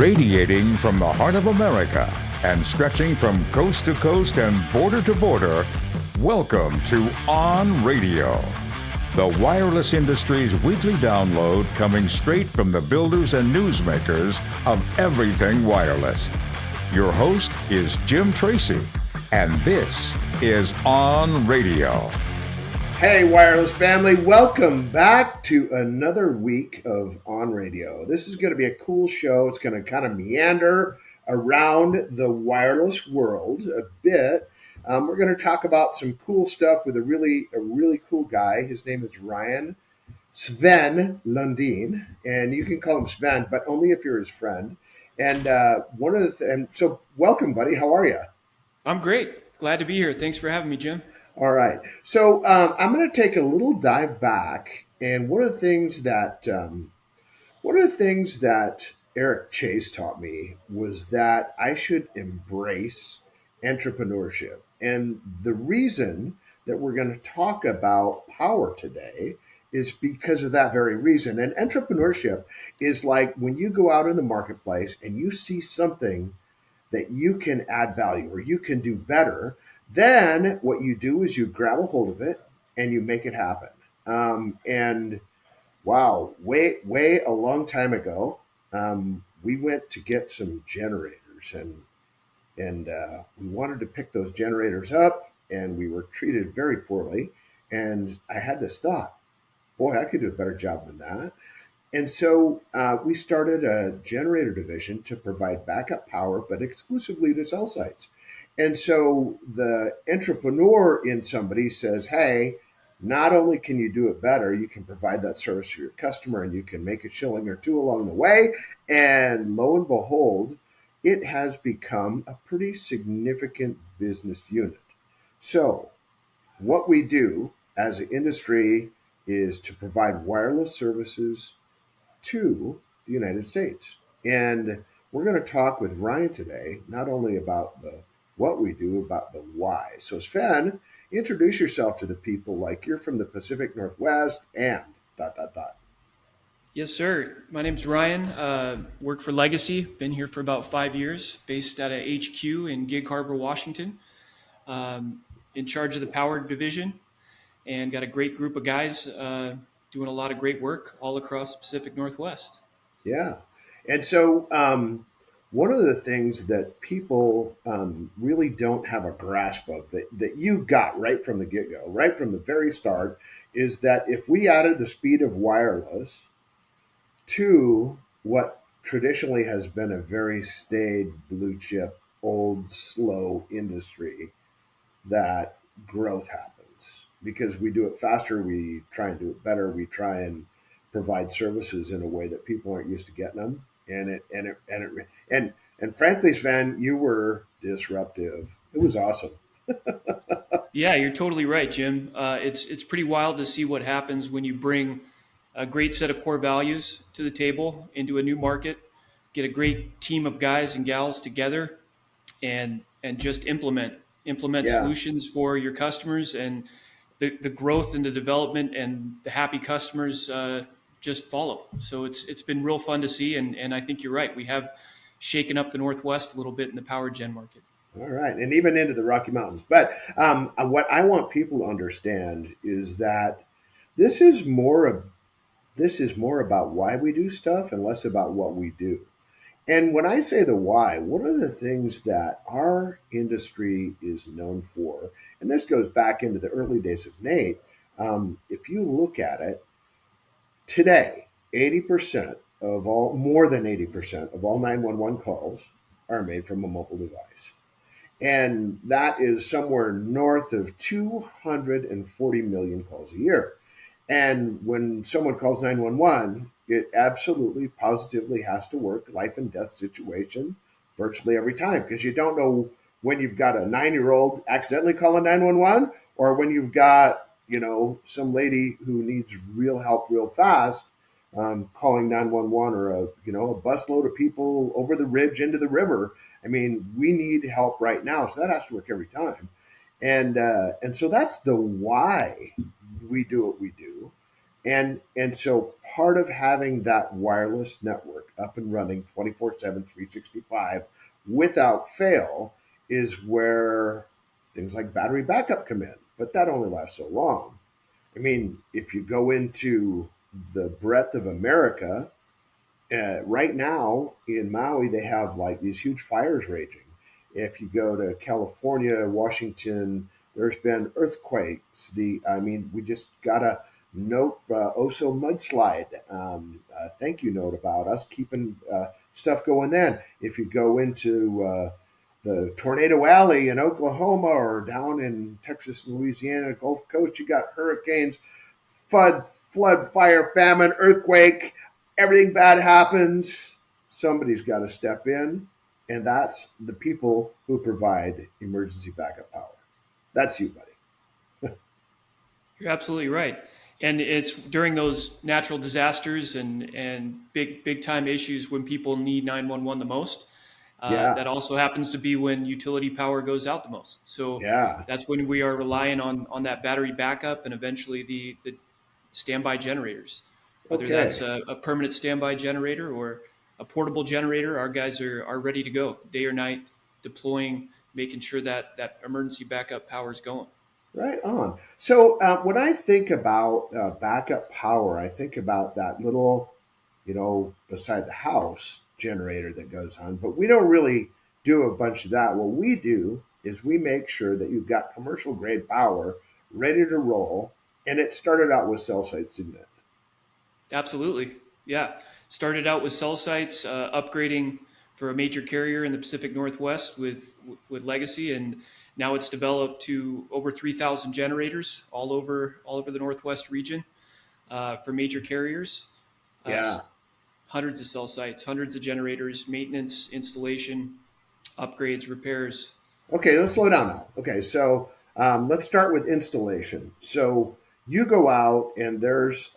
Radiating from the heart of America and stretching from coast to coast and border to border, welcome to OnRadio, the wireless industry's weekly download coming straight from the builders and newsmakers of everything wireless. Your host is Jim Tracy, and this is OnRadio. Hey, wireless family, welcome back to another week of OnRadio. This is going to be a cool show. It's going to kind of meander around the wireless world a bit. We're going to talk about some cool stuff with a really cool guy. His name is Sven Lundin, and you can call him Sven, but only if you're his friend. And so welcome, buddy. How are you? I'm great. Glad to be here. Thanks for having me, Jim. All right. So I'm going to take a little dive back, and one of the things that Eric Chase taught me was that I should embrace entrepreneurship. And the reason that we're going to talk about power today is because of that very reason. And entrepreneurship is like when you go out in the marketplace and you see something that you can add value or you can do better. Then what you do is you grab a hold of it and you make it happen. And wow, way a long time ago, we went to get some generators and we wanted to pick those generators up, and we were treated very poorly. And I had this thought, boy, I could do a better job than that. And so we started a generator division to provide backup power, but exclusively to cell sites. And so the entrepreneur in somebody says, hey, not only can you do it better, you can provide that service to your customer and you can make a shilling or two along the way. And lo and behold, it has become a pretty significant business unit. So what we do as an industry is to provide wireless services to the United States. And we're going to talk with Ryan today, not only about what we do, about the why. So Sven, introduce yourself to the people like you're from the Pacific Northwest and ... Yes, sir. My name's Ryan. Work for Legacy. Been here for about 5 years, based out of HQ in Gig Harbor, Washington. In charge of the power division, and got a great group of guys doing a lot of great work all across the Pacific Northwest. Yeah. And so one of the things that people really don't have a grasp of that you got right from the get-go, right from the very start, is that if we added the speed of wireless to what traditionally has been a very staid, blue chip, old, slow industry, that growth happens. Because we do it faster, we try and do it better, we try and provide services in a way that people aren't used to getting them. And frankly, Sven, you were disruptive. It was awesome. Yeah, you're totally right, Jim. It's pretty wild to see what happens when you bring a great set of core values to the table into a new market, get a great team of guys and gals together, and just implement solutions for your customers, and the growth and the development and the happy customers just follow. So it's been real fun to see, and I think you're right. We have shaken up the Northwest a little bit in the power gen market. All right, and even into the Rocky Mountains. But what I want people to understand is that this is more about why we do stuff and less about what we do. And when I say the why, what are the things that our industry is known for? And this goes back into the early days of Nate. If you look at it today, more than 80% of all 911 calls are made from a mobile device. And that is somewhere north of 240 million calls a year. And when someone calls 911, it absolutely, positively has to work life and death situation virtually every time, because you don't know when you've got a 9-year-old accidentally calling 911 or when you've got, some lady who needs real help real fast calling 911, or a busload of people over the ridge into the river. I mean, we need help right now. So that has to work every time. And so that's the why we do what we do. And so part of having that wireless network up and running 24/7, 365 without fail is where things like battery backup come in. But that only lasts so long. I mean, if you go into the breadth of America, right now in Maui, they have like these huge fires raging. If you go to California, Washington, there's been earthquakes. We just got a note, Oso mudslide. Thank you note about us keeping stuff going. Then, if you go into the Tornado Alley in Oklahoma or down in Texas and Louisiana, Gulf Coast, you got hurricanes, flood, fire, famine, earthquake. Everything bad happens. Somebody's got to step in, and that's the people who provide emergency backup power. That's you, buddy. You're absolutely right. And it's during those natural disasters and big time issues when people need 911 the most. Yeah, That also happens to be when utility power goes out the most. So yeah. that's when we are relying on that battery backup and eventually the standby generators. Whether that's Okay. a permanent standby generator or a portable generator, our guys are ready to go day or night, deploying, making sure that that emergency backup power is going. Right on. So when I think about backup power, I think about that little, beside the house generator that goes on. But we don't really do a bunch of that. What we do is we make sure that you've got commercial grade power ready to roll. And it started out with cell sites, didn't it? Absolutely. Yeah. Started out with cell sites, upgrading for a major carrier in the Pacific Northwest with Legacy, and now it's developed to over 3,000 generators all over the Northwest region for major carriers. Uh, Yeah. Hundreds of cell sites, hundreds of generators, maintenance, installation, upgrades, repairs. Okay, let's slow down now. Okay, so let's start with installation. So you go out and there's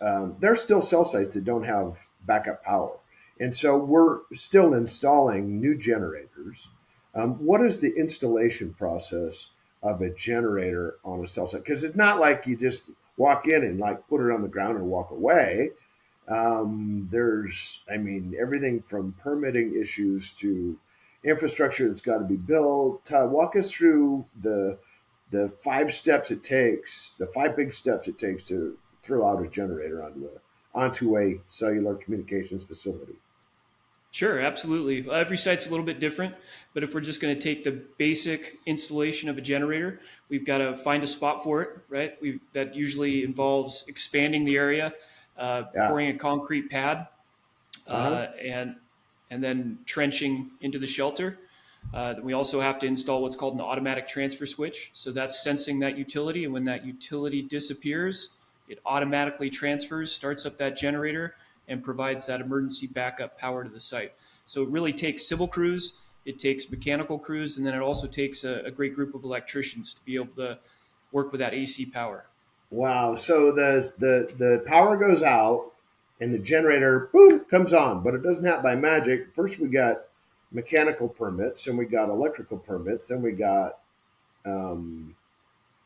still cell sites that don't have backup power, and so we're still installing new generators. What is the installation process of a generator on a cell site? Because it's not like you just walk in and like put it on the ground and walk away. Everything from permitting issues to infrastructure that's got to be built. Walk us through the 5 steps it takes, the 5 big steps it takes to throw out a generator onto a cellular communications facility. Sure, absolutely. Well, every site's a little bit different, but if we're just going to take the basic installation of a generator, we've got to find a spot for it, right? That usually involves expanding the area, Yeah. pouring a concrete pad, Uh huh. and then trenching into the shelter. We also have to install what's called an automatic transfer switch. So that's sensing that utility, and when that utility disappears, it automatically transfers, starts up that generator, and provides that emergency backup power to the site. So it really takes civil crews, it takes mechanical crews, and then it also takes a great group of electricians to be able to work with that AC power. Wow. So the power goes out and the generator boom comes on, but it doesn't happen by magic. First we got mechanical permits and we got electrical permits and we got um,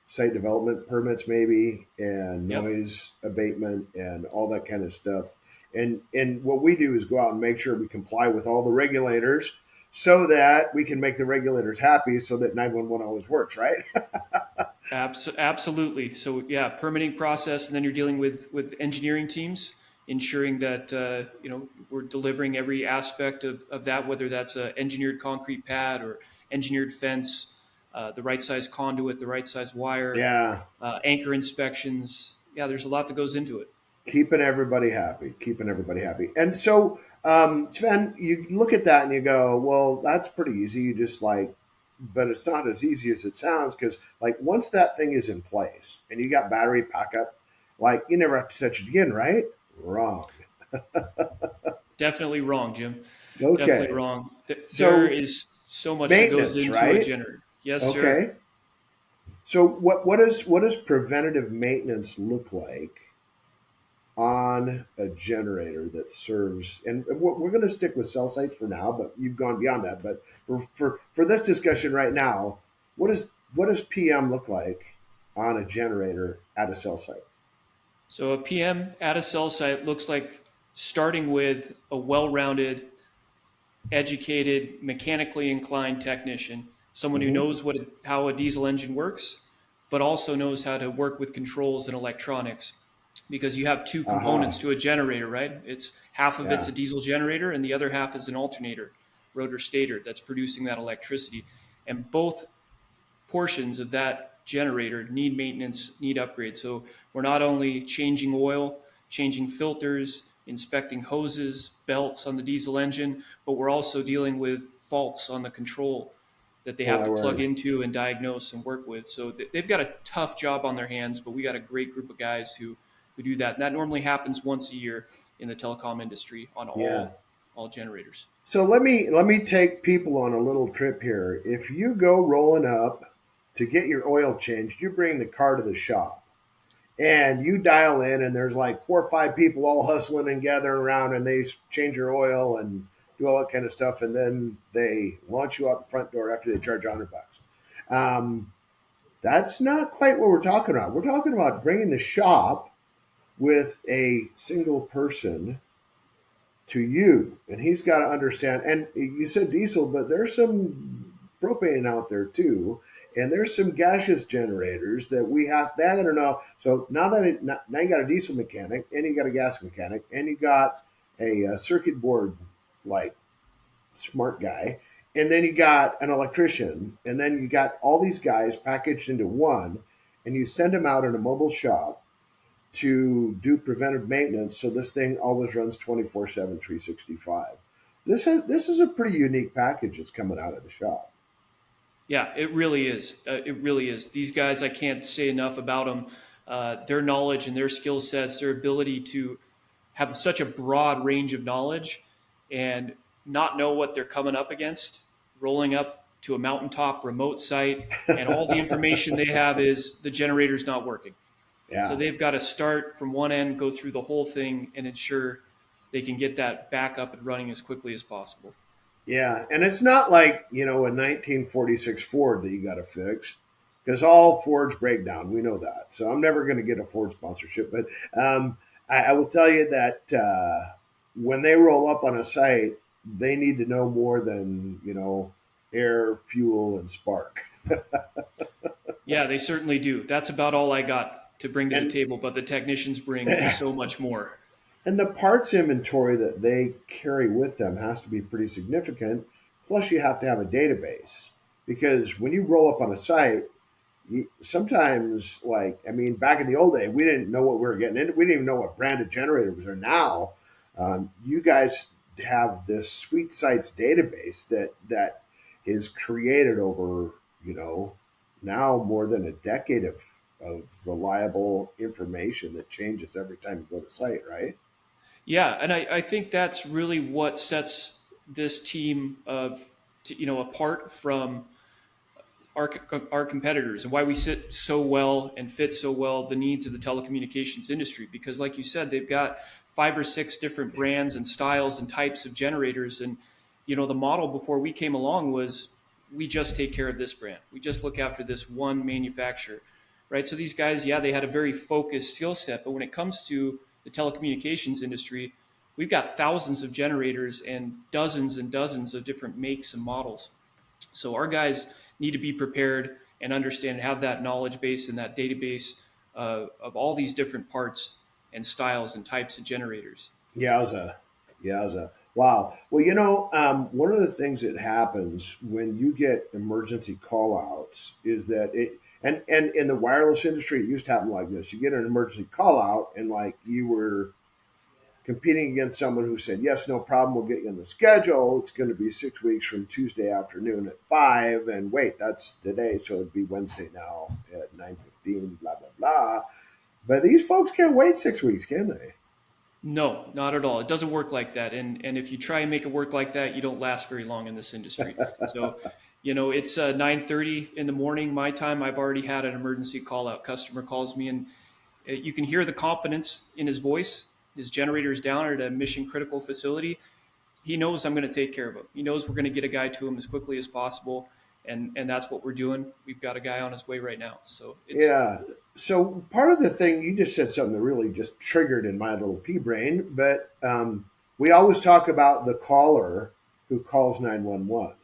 site development permits maybe and Yep. noise abatement and all that kind of stuff. And what we do is go out and make sure we comply with all the regulators so that we can make the regulators happy so that 911 always works, right? Absolutely. So yeah, permitting process, and then you're dealing with engineering teams, ensuring that we're delivering every aspect of that, whether that's a engineered concrete pad or engineered fence, the right size conduit, the right size wire, Yeah. anchor inspections. Yeah, there's a lot that goes into it. Keeping everybody happy, keeping everybody happy. And so, Sven, you look at that and you go, well, that's pretty easy. You just like, but it's not as easy as it sounds because, like, once that thing is in place and you got battery backup, like, you never have to touch it again, right? Wrong. Definitely wrong, Jim. Definitely Okay. wrong. There So, is so much that goes maintenance, into a right? generator. Yes, sir. Okay. So, what does preventative maintenance look like on a generator that serves, and we're going to stick with cell sites for now, but you've gone beyond that. But for this discussion right now, what does PM look like on a generator at a cell site? So a PM at a cell site looks like starting with a well-rounded, educated, mechanically inclined technician, someone who Hmm. knows how a diesel engine works, but also knows how to work with controls and electronics. Because you have two components Aha. to a generator, right? It's half of it's Yeah. a diesel generator, and the other half is an alternator, rotor stator, that's producing that electricity. And both portions of that generator need maintenance, need upgrades. So we're not only changing oil, changing filters, inspecting hoses, belts on the diesel engine, but we're also dealing with faults on the control that they Oh have my to plug word. into and diagnose and work with. So they've got a tough job on their hands, but we got a great group of guys who do that. And that normally happens once a year in the telecom industry on Yeah. all generators. So let me take people on a little trip here. If you go rolling up to get your oil changed, you bring the car to the shop and you dial in, and there's like 4 or 5 people all hustling and gathering around, and they change your oil and do all that kind of stuff, and then they launch you out the front door after they charge $100. Um, that's not quite what we're talking about. We're talking about bringing the shop with a single person to you, and he's got to understand. And you said diesel, but there's some propane out there too, and there's some gaseous generators that we have. They got to know. So now you got a diesel mechanic, and you got a gas mechanic, and you got a circuit board like smart guy, and then you got an electrician, and then you got all these guys packaged into one, and you send them out in a mobile shop to do preventive maintenance, so this thing always runs 24/7, 365. This is a pretty unique package that's coming out of the shop. Yeah, it really is. It really is. These guys, I can't say enough about them. Their knowledge and their skill sets, their ability to have such a broad range of knowledge and not know what they're coming up against, rolling up to a mountaintop remote site, and all the information they have is the generator's not working. So Yeah. they've got to start from one end, go through the whole thing, and ensure they can get that back up and running as quickly as possible. Yeah, and it's not like, a 1946 Ford that you got to fix, because all Fords break down. We know that. So I'm never going to get a Ford sponsorship. But I will tell you that when they roll up on a site, they need to know more than, air, fuel, and spark. Yeah, they certainly do. That's about all I got to bring to the And table, but the technicians bring so much more. And the parts inventory that they carry with them has to be pretty significant. Plus, you have to have a database, because when you roll up on a site, sometimes, like, I mean, back in the old day, we didn't know what we were getting into. We didn't even know what brand of generators are now. You guys have this Sweet Sites database that is created over, now more than a decade of reliable information that changes every time you go to site, right? Yeah, and I think that's really what sets this team apart from our competitors, and why we sit so well and fit so well the needs of the telecommunications industry. Because, like you said, they've got 5 or 6 different brands and styles and types of generators, and the model before we came along was we just take care of this brand, we just look after this one manufacturer, right? So these guys, yeah, they had a very focused skill set, but when it comes to the telecommunications industry, we've got thousands of generators and dozens of different makes and models. So our guys need to be prepared and understand and have that knowledge base and that database of all these different parts and styles and types of generators. Yowza. Yowza. Wow. Well, one of the things that happens when you get emergency call outs is that and in the wireless industry, it used to happen like this. You get an emergency call out, and like you were competing against someone who said, yes, no problem, we'll get you on the schedule. It's going to be 6 weeks from Tuesday afternoon at 5. And wait, that's today. So it'd be Wednesday now at 9:15, blah, blah, blah. But these folks can't wait 6 weeks, can they? No, not at all. It doesn't work like that. And if you try and make it work like that, you don't last very long in this industry. So, it's 9:30 in the morning, my time. I've already had an emergency call out. Customer calls me, and you can hear the confidence in his voice. His generator's down at a mission critical facility. He knows I'm going to take care of him. He knows we're going to get a guy to him as quickly as possible. and that's what we're doing. We've got a guy on his way right now. So it's, Yeah. So part of the thing you just said something that really just triggered in my little pea brain, but we always talk about the caller who calls 911.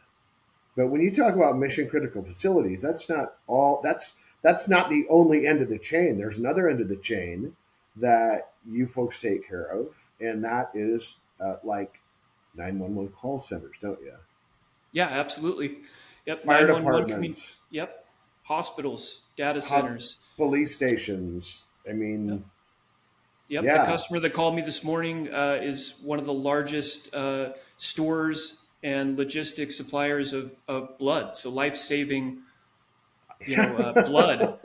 But when you talk about mission critical facilities, that's not all. That's not the only end of the chain. There's another end of the chain that you folks take care of, and that is like 911 call centers, don't you? yeah, absolutely. Yep. Fire 911 departments, Yep. Hospitals, data ho- centers. police stations. I Yep. mean, Yep. The yeah, customer that called me this morning is one of the largest stores and logistics suppliers of blood. So life-saving, blood.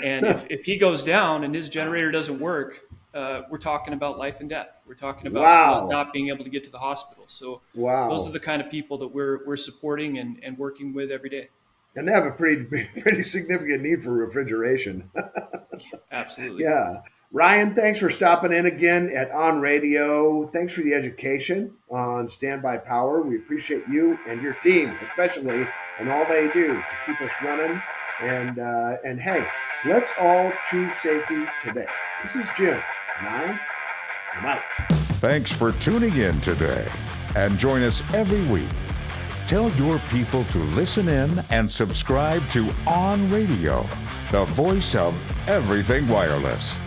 And if he goes down and his generator doesn't work, we're talking about life and death. We're talking about wow, not being able to get to the hospital. So those are wow. the kind of people that we're supporting and working with every day. And they have a pretty significant need for refrigeration. Absolutely. Yeah. Ryan, thanks for stopping in again at On Radio. Thanks for the education on standby power. We appreciate you and your team, especially, and all they do to keep us running. And hey, let's all choose safety today. This is Jim, and I am out. Thanks for tuning in today, and join us every week. Tell your people to listen in and subscribe to On Radio, the voice of everything wireless.